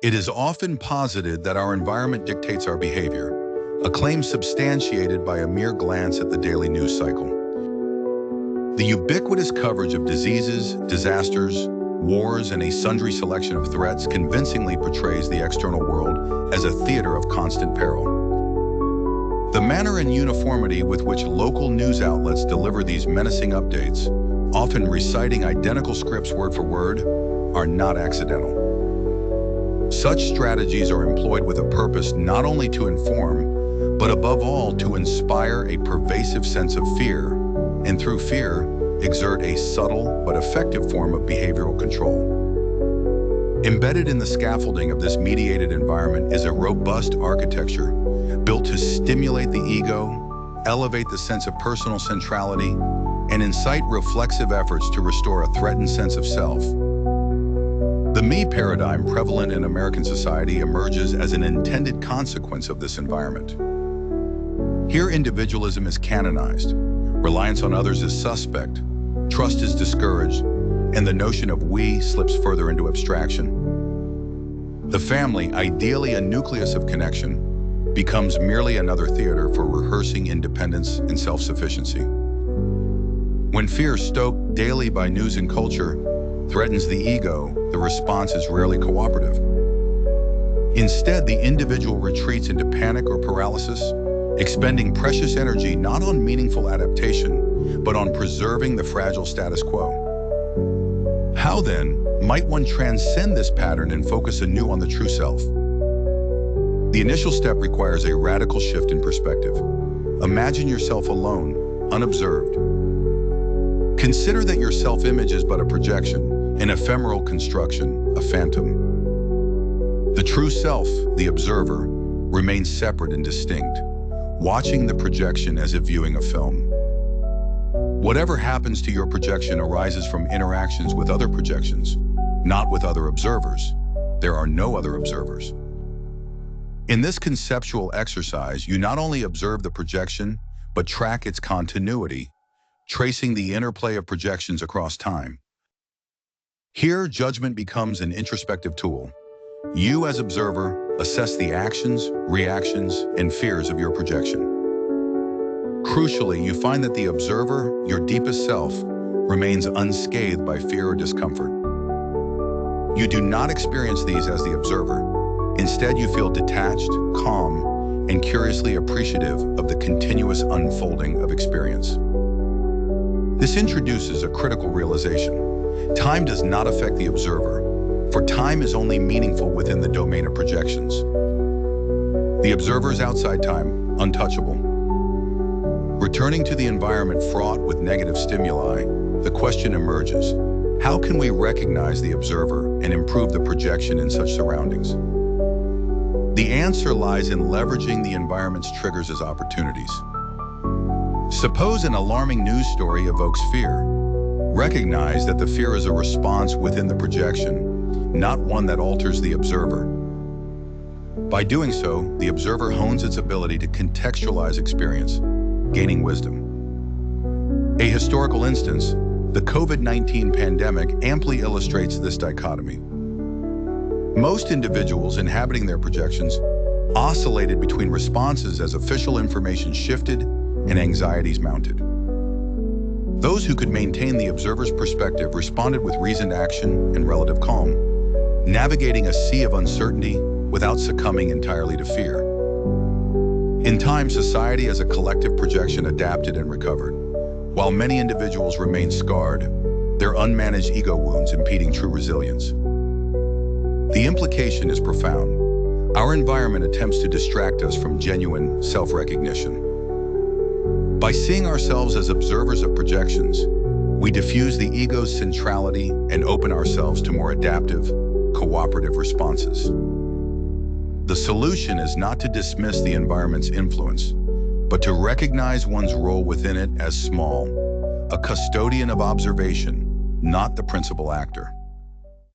It is often posited that our environment dictates our behavior, a claim substantiated by a mere glance at the daily news cycle. The ubiquitous coverage of diseases, disasters, wars, and a sundry selection of threats convincingly portrays the external world as a theater of constant peril. The manner and uniformity with which local news outlets deliver these menacing updates, often reciting identical scripts word for word, are not accidental. Such strategies are employed with a purpose not only to inform, but above all to inspire a pervasive sense of fear, and through fear, exert a subtle but effective form of behavioral control. Embedded in the scaffolding of this mediated environment is a robust architecture built to stimulate the ego, elevate the sense of personal centrality, and incite reflexive efforts to restore a threatened sense of self. The me paradigm prevalent in American society emerges as an intended consequence of this environment. Here, individualism is canonized, reliance on others is suspect, trust is discouraged, and the notion of we slips further into abstraction. The family, ideally a nucleus of connection, becomes merely another theater for rehearsing independence and self-sufficiency. When fear, stoked daily by news and culture, threatens the ego, the response is rarely cooperative. Instead, the individual retreats into panic or paralysis, expending precious energy not on meaningful adaptation, but on preserving the fragile status quo. How, then, might one transcend this pattern and focus anew on the true self? The initial step requires a radical shift in perspective. Imagine yourself alone, unobserved. Consider that your self-image is but a projection, an ephemeral construction, a phantom. The true self, the observer, remains separate and distinct, watching the projection as if viewing a film. Whatever happens to your projection arises from interactions with other projections, not with other observers. There are no other observers. In this conceptual exercise, you not only observe the projection, but track its continuity, tracing the interplay of projections across time. Here, judgment becomes an introspective tool. You, as observer, assess the actions, reactions, and fears of your projection. Crucially, you find that the observer, your deepest self, remains unscathed by fear or discomfort. You do not experience these as the observer. Instead, you feel detached, calm, and curiously appreciative of the continuous unfolding of experience. This introduces a critical realization. Time does not affect the observer, for time is only meaningful within the domain of projections. The observer is outside time, untouchable. Returning to the environment fraught with negative stimuli, the question emerges: how can we recognize the observer and improve the projection in such surroundings? The answer lies in leveraging the environment's triggers as opportunities. Suppose an alarming news story evokes fear. Recognize that the fear is a response within the projection, not one that alters the observer. By doing so, the observer hones its ability to contextualize experience, gaining wisdom. A historical instance, the COVID-19 pandemic, amply illustrates this dichotomy. Most individuals inhabiting their projections oscillated between responses as official information shifted and anxieties mounted. Those who could maintain the observer's perspective responded with reasoned action and relative calm, navigating a sea of uncertainty without succumbing entirely to fear. In time, society as a collective projection adapted and recovered, while many individuals remained scarred, their unmanaged ego wounds impeding true resilience. The implication is profound. Our environment attempts to distract us from genuine self-recognition. By seeing ourselves as observers of projections, we diffuse the ego's centrality and open ourselves to more adaptive, cooperative responses. The solution is not to dismiss the environment's influence, but to recognize one's role within it as small, a custodian of observation, not the principal actor.